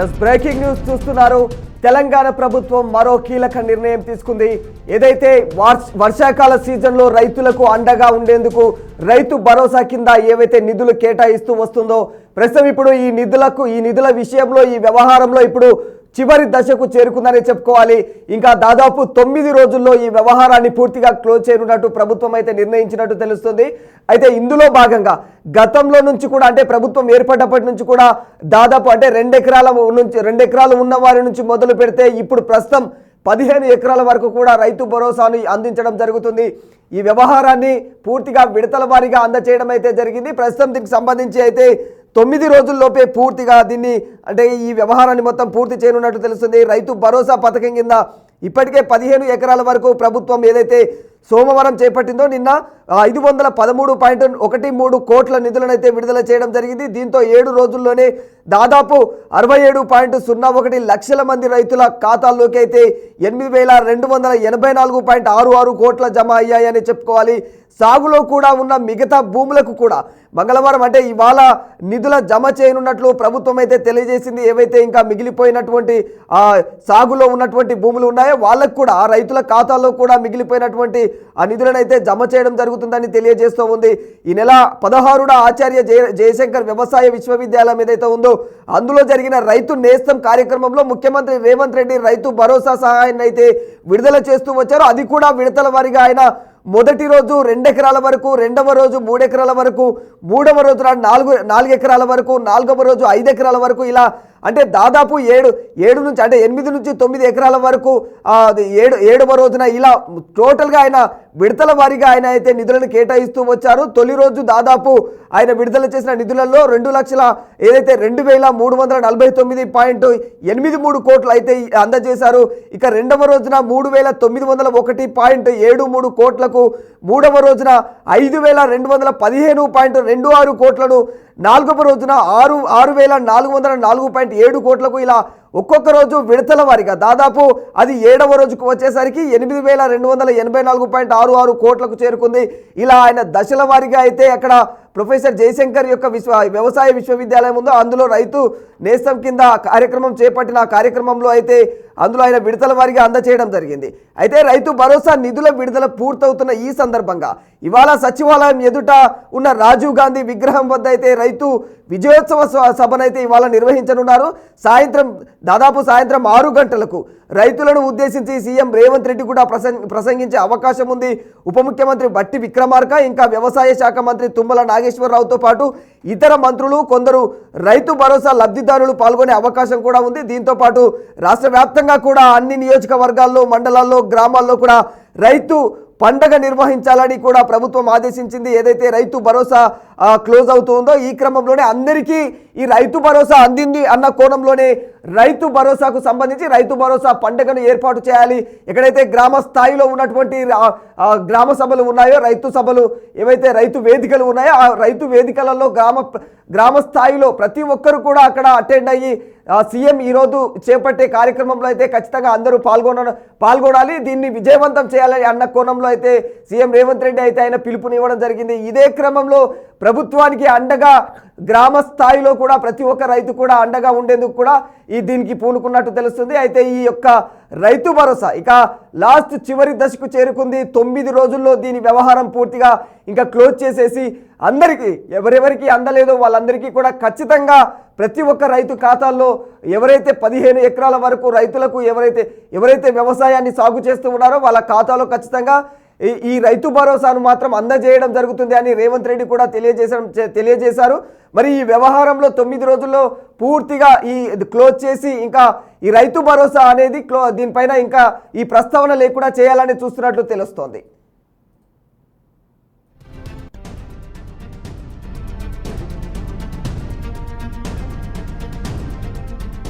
Yes breaking news చూస్తున్నారు. తెలంగాణ ప్రభుత్వం మరో కీలక నిర్ణయం తీసుకుంది. ఏదైతే వర్షాకాల సీజన్లో రైతులకు అండగా ఉండేందుకు రైతు భరోసా కింద ఏవైతే నిధులు కేటాయిస్తూ వస్తుందో ప్రస్తుతం ఇప్పుడు ఈ నిధుల విషయంలో ఈ వ్యవహారంలో ఇప్పుడు చివరి దశకు చేరుకుందని చెప్పుకోవాలి. ఇంకా దాదాపు 9 రోజుల్లో ఈ వ్యవహారాన్ని పూర్తిగా క్లోజ్ చేయనున్నట్టు ప్రభుత్వం అయితే నిర్ణయించినట్టు తెలుస్తుంది. అయితే ఇందులో భాగంగా గతంలో నుంచి కూడా అంటే ప్రభుత్వం ఏర్పడ్డప్పటి నుంచి కూడా దాదాపు అంటే 2 ఎకరాలు ఉన్న వారి నుంచి మొదలు పెడితే ఇప్పుడు ప్రస్తుతం 15 ఎకరాల వరకు కూడా రైతు భరోసాను అందించడం జరుగుతుంది. ఈ వ్యవహారాన్ని పూర్తిగా విడతల వారీగా అందచేయడం అయితే జరిగింది. ప్రస్తుతం దీనికి సంబంధించి అయితే 9 రోజుల్లోపే పూర్తిగా దీన్ని అంటే ఈ వ్యవహారాన్ని మొత్తం పూర్తి చేయనున్నట్టు తెలుస్తుంది. రైతు భరోసా పథకం కింద ఇప్పటికే 15 ఎకరాల వరకు ప్రభుత్వం ఏదైతే సోమవారం చేపట్టిందో నిన్న 513.13 కోట్ల నిధులను అయితే విడుదల చేయడం జరిగింది. దీంతో 7 రోజుల్లోనే దాదాపు 67.01 లక్షల మంది రైతుల ఖాతాల్లోకి అయితే 8,284.66 కోట్ల జమ అయ్యాయని చెప్పుకోవాలి. సాగులో కూడా ఉన్న మిగతా భూములకు కూడా మంగళవారం అంటే ఇవాళ నిధుల జమ చేయనున్నట్లు ప్రభుత్వం అయితే తెలియజేసింది. ఏవైతే ఇంకా మిగిలిపోయినటువంటి సాగులో ఉన్నటువంటి భూములు ఉన్నాయో వాళ్ళకు కూడా ఆ రైతుల ఖాతాల్లో కూడా మిగిలిపోయినటువంటి ఆ నిధులను అయితే జమ చేయడం జరుగుతుందని తెలియజేస్తూ ఉంది. ఈ నెల 16న ఆచార్య జయశంకర్ వ్యవసాయ విశ్వవిద్యాలయం ఏదైతే ఉందో అందులో జరిగిన రైతు నేస్తం కార్యక్రమంలో ముఖ్యమంత్రి రేవంత్ రెడ్డి రైతు భరోసా సహాయాన్ని అయితే విడుదల చేస్తూ వచ్చారు. అది కూడా విడతల వారీగా ఆయన మొదటి రోజు 2 ఎకరాల వరకు, రెండవ రోజు 3 ఎకరాల వరకు, మూడవ రోజు 4 ఎకరాల వరకు, 4వ రోజు 5 ఎకరాల వరకు ఇలా అంటే దాదాపు 7 నుంచి అంటే 8 నుంచి 9 ఎకరాల వరకు 7వ రోజున ఇలా టోటల్గా ఆయన విడతల వారీగా ఆయన అయితే నిధులను కేటాయిస్తూ వచ్చారు. తొలి రోజు దాదాపు ఆయన విడుదల చేసిన నిధులలో 2,349.83 కోట్లు అయితే అందజేశారు. ఇక రెండవ రోజున 3,901.73 కోట్లకు, మూడవ రోజున 5,215.26 కోట్లను, 4వ రోజున 6,404.7 కోట్లకు ఇలా ఒక్కొక్క రోజు విడతల వారీగా దాదాపు అది 7వ రోజుకు వచ్చేసరికి 8,284.66 కోట్లకు చేరుకుంది. ఇలా ఆయన దశల వారీగా అయితే అక్కడ ప్రొఫెసర్ జయశంకర్ యొక్క వ్యవసాయ విశ్వవిద్యాలయం ఉందో అందులో రైతు నేస్తం కింద కార్యక్రమం చేపట్టిన కార్యక్రమంలో అయితే అందులో ఆయన విడతల వారీగా అందచేయడం జరిగింది. అయితే రైతు భరోసా నిధుల విడుదల పూర్తవుతున్న ఈ సందర్భంగా ఇవాళ సచివాలయం ఎదుట ఉన్న రాజీవ్ గాంధీ విగ్రహం వద్ద అయితే రైతు విజయోత్సవ సభనైతే ఇవాళ నిర్వహించనున్నారు. దాదాపు సాయంత్రం 6 గంటలకు రైతులను ఉద్దేశించి సీఎం రేవంత్ రెడ్డి కూడా ప్రసంగించే అవకాశం ఉంది. ఉప ముఖ్యమంత్రి బట్టి విక్రమార్క, ఇంకా వ్యవసాయ శాఖ మంత్రి తుమ్మల నాగేశ్వరరావుతో పాటు ఇతర మంత్రులు, కొందరు రైతు భరోసా లబ్ధిదారులు పాల్గొనే అవకాశం కూడా ఉంది. దీంతో పాటు రాష్ట్ర వ్యాప్తంగా కూడా అన్ని నియోజకవర్గాల్లో, మండలాల్లో, గ్రామాల్లో కూడా రైతు పండగ నిర్వహించాలని కూడా ప్రభుత్వం ఆదేశించింది. ఏదైతే రైతు భరోసా క్లోజ్ అవుతుందో ఈ క్రమంలోనే అందరికీ ఈ రైతు భరోసా అందింది అన్న కోణంలోనే రైతు భరోసాకు సంబంధించి రైతు భరోసా పండుగను ఏర్పాటు చేయాలి. ఎక్కడైతే గ్రామ స్థాయిలో ఉన్నటువంటి గ్రామ సభలు ఉన్నాయో, రైతు సభలు ఏవైతే రైతు వేదికలు ఉన్నాయో ఆ రైతు వేదికలలో గ్రామ స్థాయిలో ప్రతి ఒక్కరు కూడా అక్కడ అటెండ్ అయ్యి సీఎం ఈరోజు చేపట్టే కార్యక్రమంలో అయితే ఖచ్చితంగా అందరూ పాల్గొనాలి, దీన్ని విజయవంతం చేయాలని అన్న కోణంలో అయితే సీఎం రేవంత్ రెడ్డి అయితే ఆయన పిలుపునివ్వడం జరిగింది. ఇదే క్రమంలో ప్రభుత్వానికి అండగా గ్రామ స్థాయిలో కూడా ప్రతి ఒక్క రైతు కూడా అండగా ఉండేందుకు కూడా దీనికి పూనుకున్నట్టు తెలుస్తుంది. అయితే ఈ యొక్క రైతు భరోసా ఇక లాస్ట్ చివరి దశకు చేరుకుంది. 9 రోజుల్లో దీని వ్యవహారం పూర్తిగా ఇంకా క్లోజ్ చేసేసి అందరికీ ఎవరెవరికి అందలేదో వాళ్ళందరికీ కూడా ఖచ్చితంగా ప్రతి ఒక్క రైతు ఖాతాల్లో ఎవరైతే 15 ఎకరాల వరకు రైతులకు ఎవరైతే వ్యవసాయాన్ని సాగు చేస్తూ ఉన్నారో వాళ్ళ ఖాతాలో ఖచ్చితంగా ఈ రైతు భరోసాను మాత్రం అందజేయడం జరుగుతుంది అని రేవంత్ రెడ్డి కూడా తెలియజేశారు. మరి ఈ వ్యవహారంలో 9 రోజుల్లో పూర్తిగా క్లోజ్ చేసి ఇంకా ఈ రైతు భరోసా అనేది దీనిపైన ఇంకా ఈ ప్రస్తావన లేకుండా చేయాలని చూస్తున్నట్లు తెలుస్తోంది.